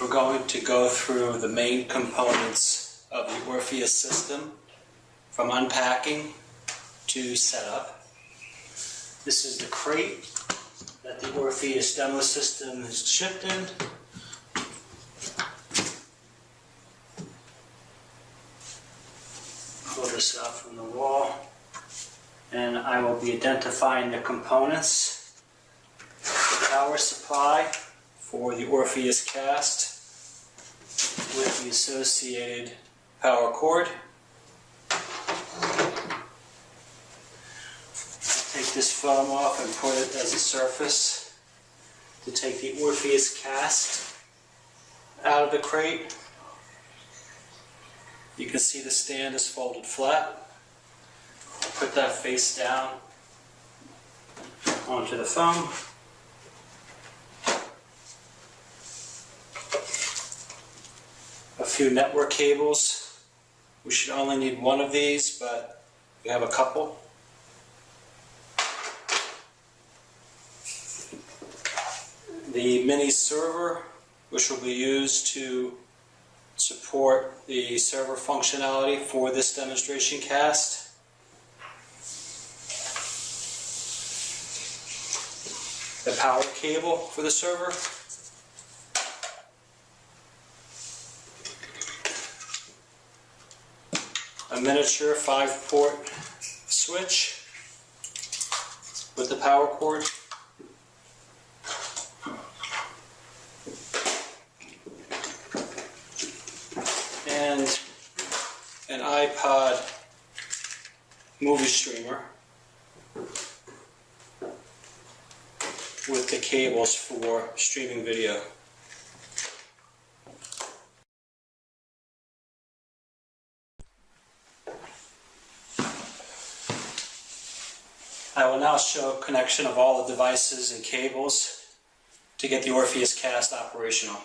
We're going to go through the main components of the Orpheus system, from unpacking to setup. This is the crate that the Orpheus demo system is shipped in. Pull this out from the wall, and I will be identifying the components. The power supply for the Orpheus cast with the associated power cord. Take this foam off and put it as a surface to take the Orpheus cast out of the crate. You can see the stand is folded flat. I'll put that face down onto the foam. A few network cables. We should only need one of these, but we have a couple. The mini server, which will be used to support the server functionality for this demonstration cast. The power cable for the server. A miniature 5-port switch with the power cord. And an iPod movie streamer with the cables for streaming video. I will now show connection of all the devices and cables to get the Orpheus cast operational.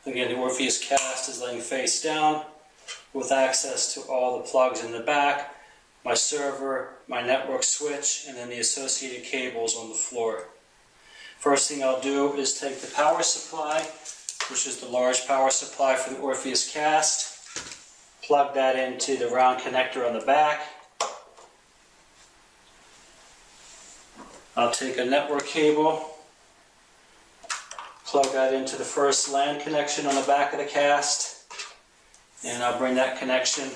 Again, the Orpheus cast is laying face down with access to all the plugs in the back, my server, my network switch, and then the associated cables on the floor. First thing I'll do is take the power supply, which is the large power supply for the Orpheus cast, plug that into the round connector on the back. I'll take a network cable, plug that into the first LAN connection on the back of the cast, and I'll bring that connection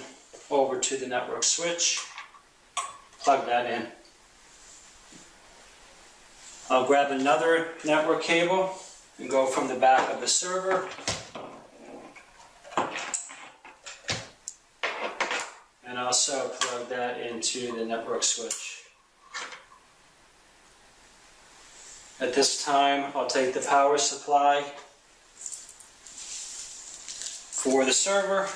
over to the network switch, plug that in. I'll grab another network cable and go from the back of the server and also plug that into the network switch. At this time, I'll take the power supply for the server,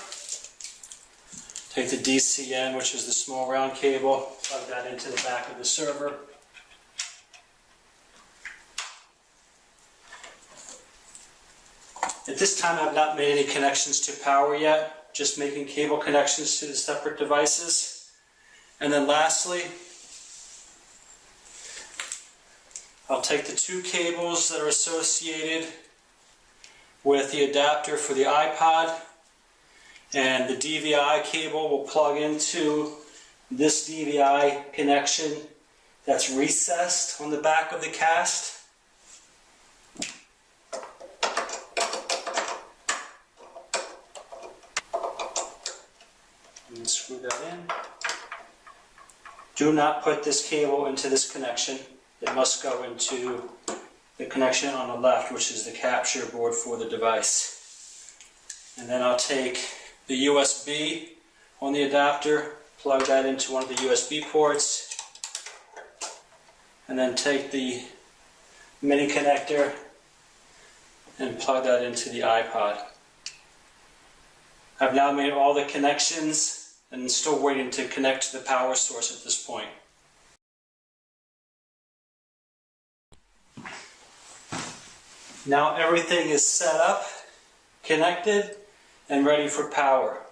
take the DCN, which is the small round cable, plug that into the back of the server. At this time, I've not made any connections to power yet, just making cable connections to the separate devices. And then lastly, I'll take the two cables that are associated with the adapter for the iPod, and the DVI cable will plug into this DVI connection that's recessed on the back of the cast. And screw that in. Do not put this cable into this connection. It must go into the connection on the left, which is the capture board for the device. And then I'll take the USB on the adapter, plug that into one of the USB ports, and then take the mini connector and plug that into the iPod. I've now made all the connections and still waiting to connect to the power source at this point. Now everything is set up, connected, and ready for power.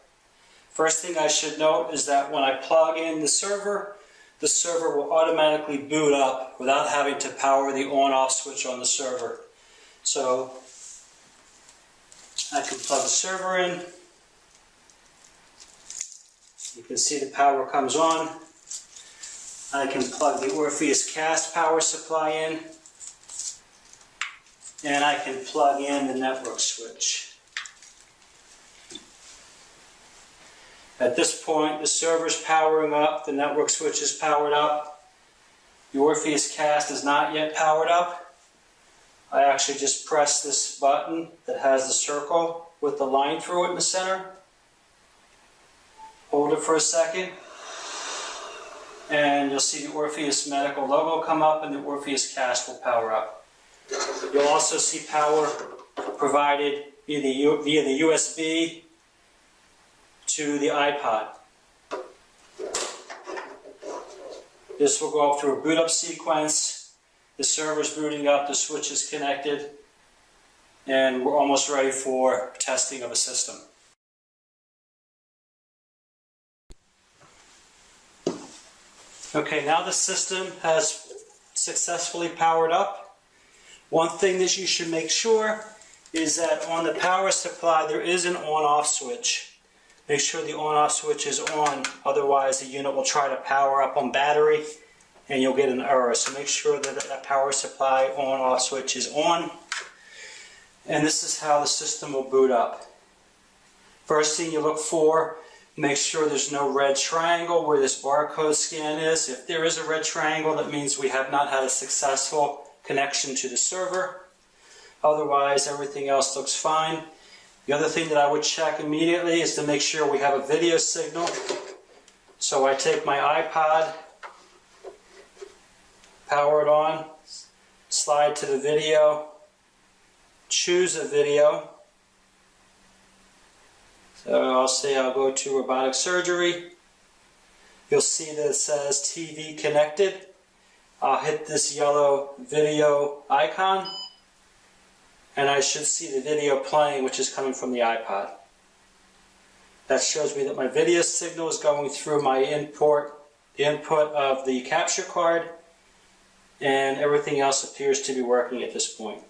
First thing I should note is that when I plug in the server will automatically boot up without having to power the on-off switch on the server. So I can plug the server in. You can see the power comes on. I can plug the Orpheus cast power supply in. And I can plug in the network switch. At this point, the server's powering up, the network switch is powered up. The Orpheus cast is not yet powered up. I actually just press this button that has the circle with the line through it in the center. Hold it for a second. And you'll see the Orpheus medical logo come up and the Orpheus cast will power up. You'll also see power provided via the USB to the iPod. This will go through a boot up sequence. The server's booting up, the switch is connected, and we're almost ready for testing of a system. Okay, now the system has successfully powered up. One thing that you should make sure is that on the power supply there is an on-off switch. Make sure the on-off switch is on, otherwise the unit will try to power up on battery and you'll get an error. So make sure that that power supply on-off switch is on. And this is how the system will boot up. First thing you look for, make sure there's no red triangle where this barcode scan is. If there is a red triangle, that means we have not had a successful connection to the server. Otherwise, everything else looks fine. The other thing that I would check immediately is to make sure we have a video signal. So I take my iPod, power it on, slide to the video, choose a video. So I'll say I'll go to robotic surgery. You'll see that it says TV connected. I'll hit this yellow video icon and I should see the video playing, which is coming from the iPod. That shows me that my video signal is going through my input of the capture card, and everything else appears to be working at this point.